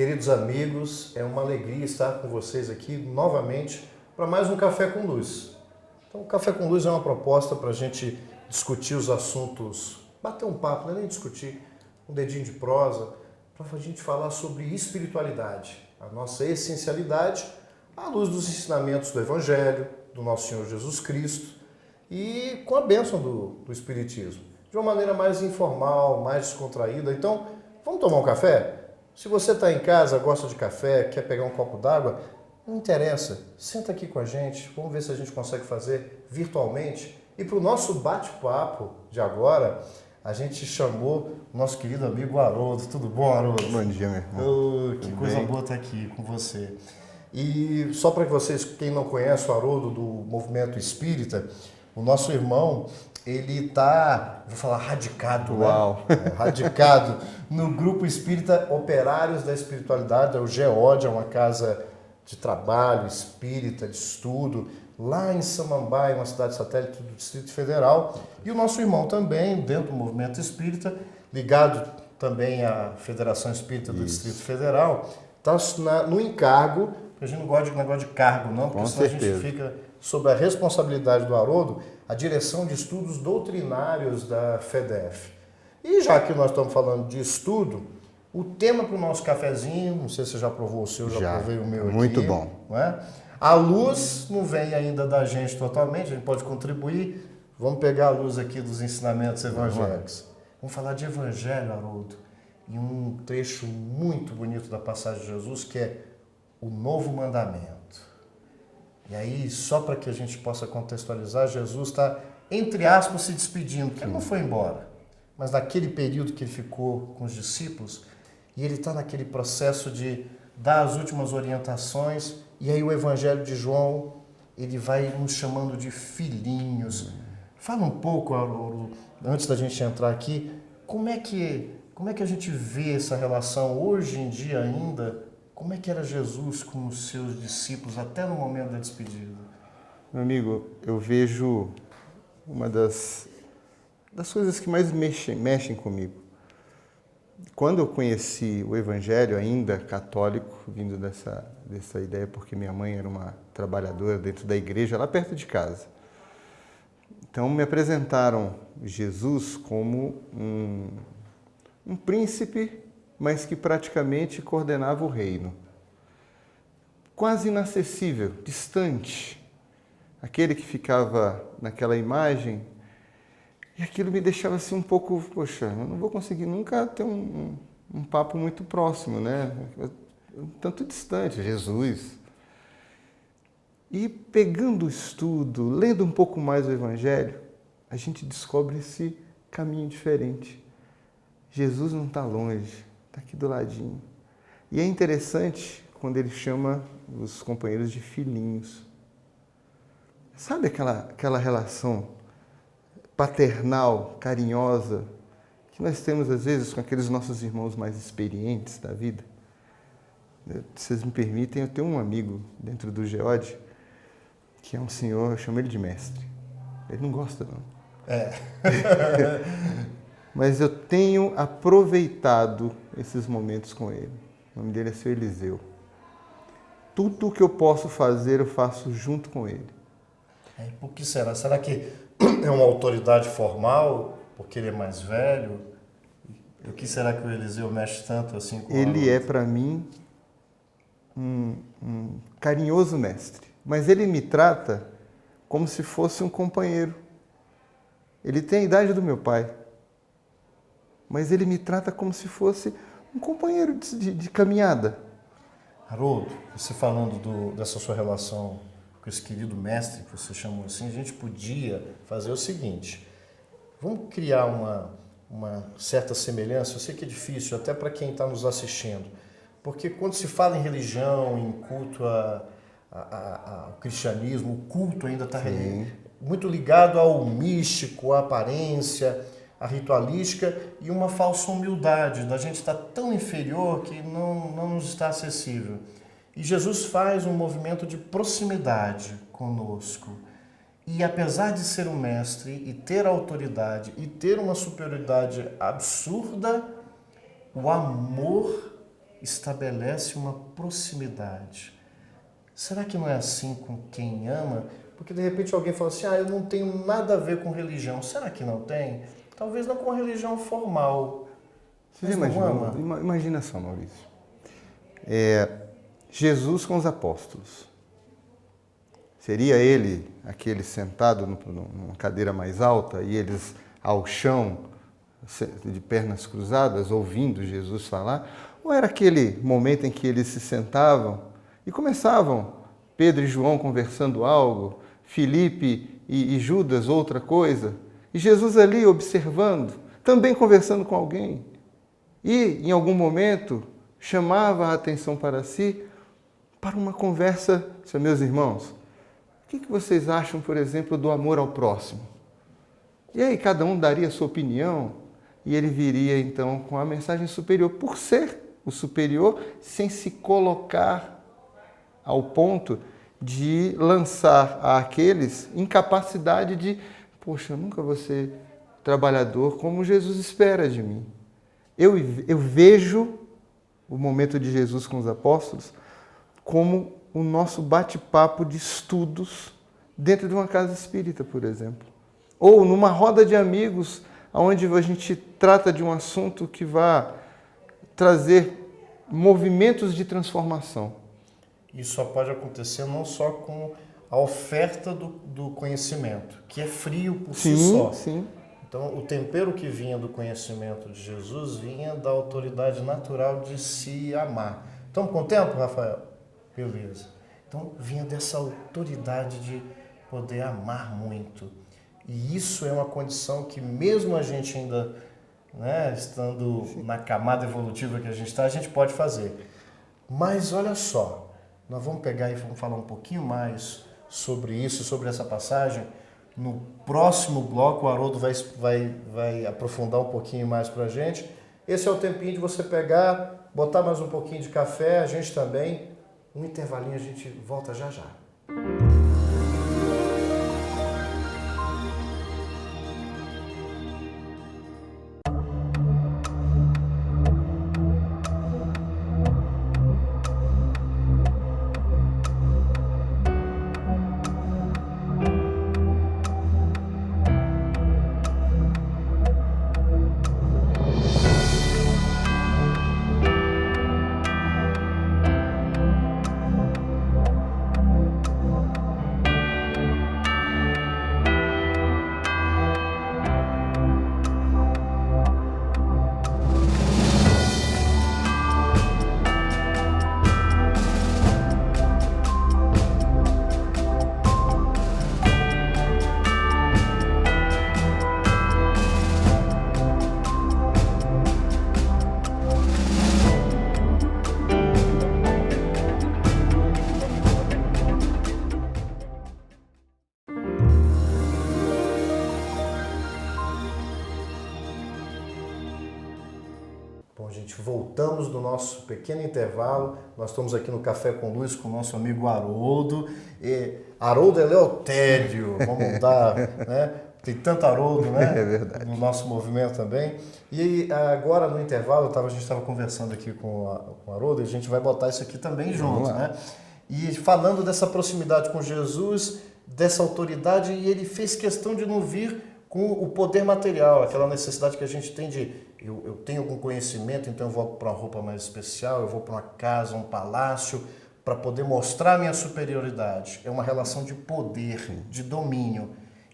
Queridos amigos, é uma alegria estar com vocês aqui novamente para mais um Café com Luz. Então, o Café com Luz é uma proposta para a gente discutir os assuntos, bater um papo, não é nem discutir, um dedinho de prosa, para a gente falar sobre espiritualidade, a nossa essencialidade, à luz dos ensinamentos do Evangelho, do nosso Senhor Jesus Cristo e com a bênção do Espiritismo, de uma maneira mais informal, mais descontraída. Então, vamos tomar um café? Se você está em casa, gosta de café, quer pegar um copo d'água, não interessa, senta aqui com a gente, vamos ver se a gente consegue fazer virtualmente. E para o nosso bate-papo de agora, a gente chamou o nosso querido amigo Haroldo. Tudo bom, Haroldo? Bom dia, meu irmão. Que coisa boa estar aqui com você. E só para vocês, quem não conhece o Haroldo do Movimento Espírita, o nosso irmão, ele está, vou falar radicado, Uau. né? Radicado no Grupo Espírita Operários da Espiritualidade, o GEOD, é uma casa de trabalho espírita, de estudo, lá em Samambaia, uma cidade satélite do Distrito Federal. E o nosso irmão também, dentro do Movimento Espírita, ligado também à Federação Espírita do Distrito Federal, está no encargo, porque a gente não gosta de negócio de cargo, não, porque senão a gente fica sob a responsabilidade do Haroldo, a direção de estudos doutrinários da FEDEF. E já que nós estamos falando de estudo, o tema para o nosso cafezinho, não sei se você já provou o seu, já provei o meu aqui. Muito bom. Não é? A luz não vem ainda da gente totalmente, a gente pode contribuir. Vamos pegar a luz aqui dos ensinamentos evangélicos. Vamos falar de Evangelho, Haroldo, e um trecho muito bonito da passagem de Jesus, que é o novo mandamento. E aí, só para que a gente possa contextualizar, Jesus está, entre aspas, se despedindo, porque ele não foi embora, mas naquele período que ele ficou com os discípulos, e ele está naquele processo de dar as últimas orientações, e aí o Evangelho de João, ele vai nos chamando de filhinhos. Fala um pouco, antes da gente entrar aqui, como é que a gente vê essa relação hoje em dia ainda? Como é que era Jesus com os seus discípulos até no momento da despedida? Meu amigo, eu vejo uma das coisas que mais mexem comigo. Quando eu conheci o Evangelho, ainda católico, vindo dessa ideia, porque minha mãe era uma trabalhadora dentro da igreja, lá perto de casa. Então, me apresentaram Jesus como um príncipe, mas que praticamente coordenava o reino. Quase inacessível, distante. Aquele que ficava naquela imagem. E aquilo me deixava assim um pouco, poxa, eu não vou conseguir nunca ter um papo muito próximo, né? Tanto distante, Jesus. E pegando o estudo, lendo um pouco mais o Evangelho, a gente descobre esse caminho diferente. Jesus não está longe, está aqui do ladinho. E é interessante quando ele chama os companheiros de filhinhos. Sabe aquela relação paternal, carinhosa, que nós temos às vezes com aqueles nossos irmãos mais experientes da vida? Se vocês me permitem, eu tenho um amigo dentro do GEOD, que é um senhor, eu chamo ele de mestre. Ele não gosta, não. Mas eu tenho aproveitado esses momentos com ele. O nome dele é Seu Eliseu. Tudo o que eu posso fazer, eu faço junto com ele. Por que será? Será que é uma autoridade formal, porque ele é mais velho? Por que será que o Eliseu mexe tanto assim com ele? É, para mim, um carinhoso mestre. Mas ele me trata como se fosse um companheiro. Ele tem a idade do meu pai. Mas ele me trata como se fosse um companheiro de caminhada. Haroldo, você falando dessa sua relação com esse querido mestre, que você chamou assim, a gente podia fazer o seguinte: vamos criar uma certa semelhança. Eu sei que é difícil, até para quem está nos assistindo, porque quando se fala em religião, em culto ao cristianismo, o culto ainda está muito ligado ao místico, à aparência, à ritualística e uma falsa humildade, da gente estar tão inferior que não nos está acessível. E Jesus faz um movimento de proximidade conosco. E apesar de ser um mestre e ter autoridade e ter uma superioridade absurda, o amor estabelece uma proximidade. Será que não é assim com quem ama? Porque de repente alguém fala assim, eu não tenho nada a ver com religião. Será que não tem? Talvez não com religião formal. Você imagina só, Maurício. Jesus com os apóstolos. Seria ele, aquele sentado numa cadeira mais alta, e eles ao chão, de pernas cruzadas, ouvindo Jesus falar? Ou era aquele momento em que eles se sentavam e começavam, Pedro e João conversando algo, Filipe e Judas outra coisa, e Jesus ali observando, também conversando com alguém, e em algum momento chamava a atenção para si, para uma conversa, meus irmãos, o que vocês acham, por exemplo, do amor ao próximo? E aí cada um daria a sua opinião, e ele viria então com a mensagem superior, por ser o superior, sem se colocar ao ponto de lançar àqueles incapacidade de, poxa, eu nunca vou ser trabalhador como Jesus espera de mim. Eu vejo o momento de Jesus com os apóstolos como o nosso bate-papo de estudos dentro de uma casa espírita, por exemplo. Ou numa roda de amigos, onde a gente trata de um assunto que vai trazer movimentos de transformação. Isso só pode acontecer não só com a oferta do conhecimento, que é frio por si só. Sim. Então, o tempero que vinha do conhecimento de Jesus vinha da autoridade natural de se amar. Estamos com tempo, Rafael? Beleza. Então, vinha dessa autoridade de poder amar muito. E isso é uma condição que mesmo a gente ainda, estando na camada evolutiva que a gente está, a gente pode fazer. Mas olha só, nós vamos pegar e vamos falar um pouquinho mais sobre isso, sobre essa passagem. No próximo bloco, o Haroldo vai aprofundar um pouquinho mais para a gente. Esse é o tempinho de você pegar, botar mais um pouquinho de café, a gente também. Um intervalinho, a gente volta já já. Bom, gente, voltamos do nosso pequeno intervalo. Nós estamos aqui no Café com Luz com o nosso amigo Haroldo. Haroldo é Leotédio, vamos dar, Tem tanto Haroldo, É verdade. No nosso movimento também. E agora no intervalo, a gente estava conversando aqui com o Haroldo e a gente vai botar isso aqui também junto, E falando dessa proximidade com Jesus, dessa autoridade, e ele fez questão de não vir com o poder material, aquela necessidade que a gente tem de eu tenho algum conhecimento, então eu vou para uma roupa mais especial, eu vou para uma casa, um palácio, para poder mostrar minha superioridade. É uma relação de poder, de domínio.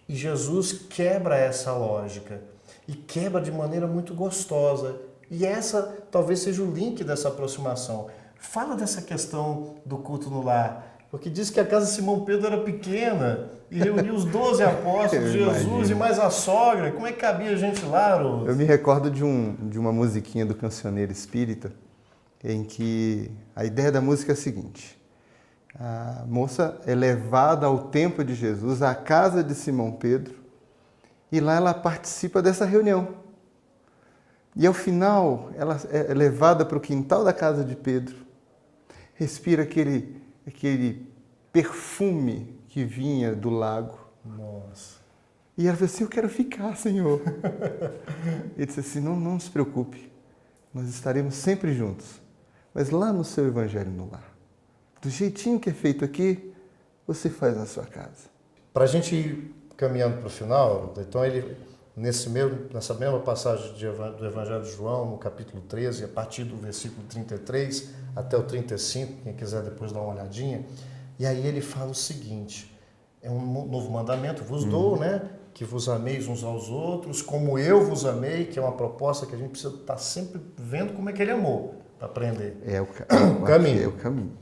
E Jesus quebra essa lógica e quebra de maneira muito gostosa. E essa talvez seja o link dessa aproximação. Fala dessa questão do culto no lar, porque diz que a casa de Simão Pedro era pequena e reuniu os 12 apóstolos, Jesus e mais a sogra. Como é que cabia gente lá, Haroldo? Eu me recordo de uma musiquinha do Cancioneiro Espírita, em que a ideia da música é a seguinte: a moça é levada ao templo de Jesus, à casa de Simão Pedro, e lá ela participa dessa reunião. E ao final, ela é levada para o quintal da casa de Pedro, respira aquele perfume que vinha do lago. Nossa. E ela falou assim: eu quero ficar, Senhor. Ele disse assim: não se preocupe, nós estaremos sempre juntos. mas lá no seu evangelho no lar. Do jeitinho que é feito aqui, você faz na sua casa. Para a gente ir caminhando para o final, então ele, nessa mesma passagem do Evangelho de João, no capítulo 13, a partir do versículo 33 até o 35, quem quiser depois dar uma olhadinha, e aí ele fala o seguinte, é um novo mandamento, vos dou, né? Que vos ameis uns aos outros, como eu vos amei, que é uma proposta que a gente precisa estar sempre vendo como é que ele amou, para aprender. É o caminho. É o caminho.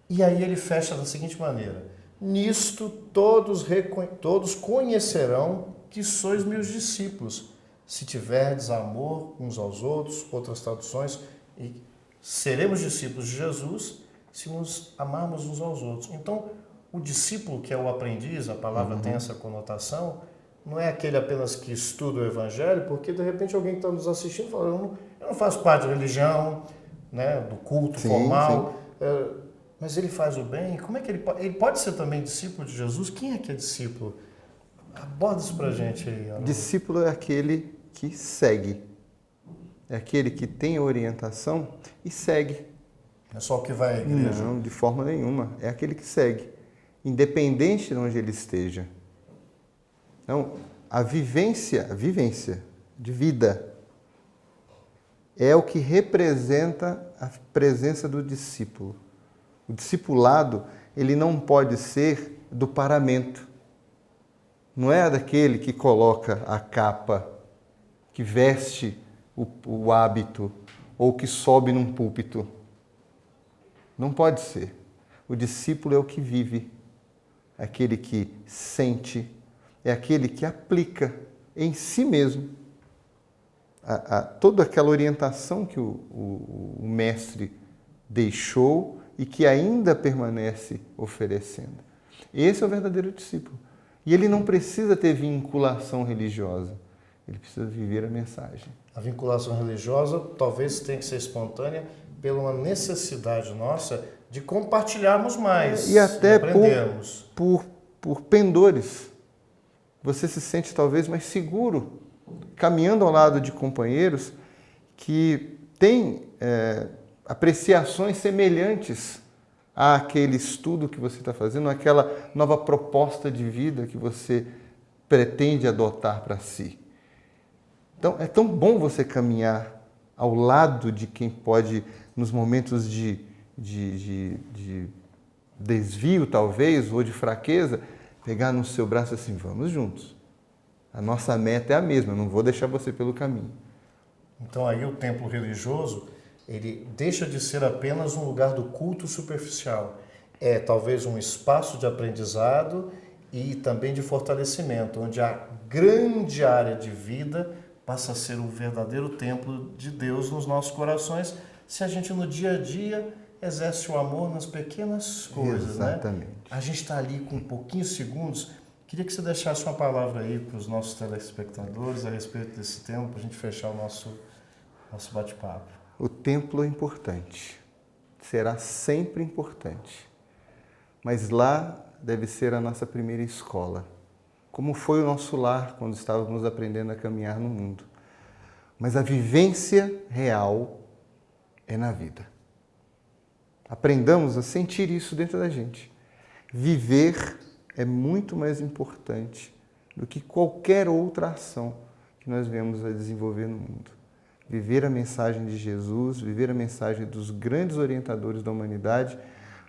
E aí ele fecha da seguinte maneira, nisto todos conhecerão que sois meus discípulos, se tiverdes amor uns aos outros, outras traduções, e seremos discípulos de Jesus se nos amarmos uns aos outros. Então, o discípulo, que é o aprendiz, a palavra tem essa conotação, não é aquele apenas que estuda o Evangelho, porque de repente alguém que está nos assistindo fala, eu não faço parte da religião, né, do culto formal, mas ele faz o bem. Como é que ele pode ser também discípulo de Jesus? Quem é que é discípulo? Aborda isso para a gente aí. Haroldo. Discípulo é aquele que segue, é aquele que tem orientação e segue. Não é só o que vai à igreja. Não, de forma nenhuma. É aquele que segue, independente de onde ele esteja. Então, a vivência de vida é o que representa a presença do discípulo. O discipulado, ele não pode ser do paramento. Não é daquele que coloca a capa, que veste o hábito ou que sobe num púlpito. Não pode ser. O discípulo é o que vive, é aquele que sente, é aquele que aplica em si mesmo toda aquela orientação que o mestre deixou e que ainda permanece oferecendo. Esse é o verdadeiro discípulo. E ele não precisa ter vinculação religiosa, ele precisa viver a mensagem. A vinculação religiosa talvez tenha que ser espontânea pela uma necessidade nossa de compartilharmos mais e até aprendermos. Por pendores. Você se sente talvez mais seguro caminhando ao lado de companheiros que têm apreciações semelhantes àquele estudo que você está fazendo, àquela nova proposta de vida que você pretende adotar para si. Então, é tão bom você caminhar ao lado de quem pode, nos momentos de desvio, talvez, ou de fraqueza, pegar no seu braço assim, vamos juntos. A nossa meta é a mesma, eu não vou deixar você pelo caminho. Então aí o templo religioso, ele deixa de ser apenas um lugar do culto superficial. É talvez um espaço de aprendizado e também de fortalecimento, onde a grande área de vida passa a ser o verdadeiro templo de Deus nos nossos corações, se a gente no dia a dia exerce o amor nas pequenas coisas. Exatamente. Né? A gente está ali com pouquinhos segundos. Queria que você deixasse uma palavra aí para os nossos telespectadores a respeito desse tema, para a gente fechar o nosso bate-papo. O templo é importante, será sempre importante, mas lá deve ser a nossa primeira escola, como foi o nosso lar quando estávamos aprendendo a caminhar no mundo. Mas a vivência real é na vida. Aprendamos a sentir isso dentro da gente. Viver é muito mais importante do que qualquer outra ação que nós venhamos a desenvolver no mundo. Viver a mensagem de Jesus, viver a mensagem dos grandes orientadores da humanidade,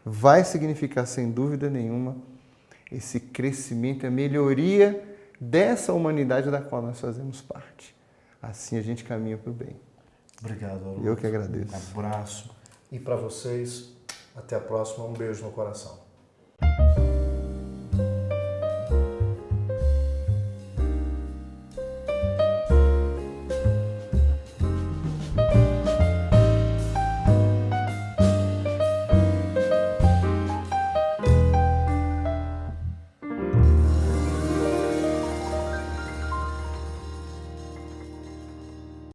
vai significar, sem dúvida nenhuma, esse crescimento, a melhoria dessa humanidade da qual nós fazemos parte. Assim a gente caminha para o bem. Obrigado, Haroldo. Eu que agradeço. Um abraço. E para vocês, até a próxima. Um beijo no coração.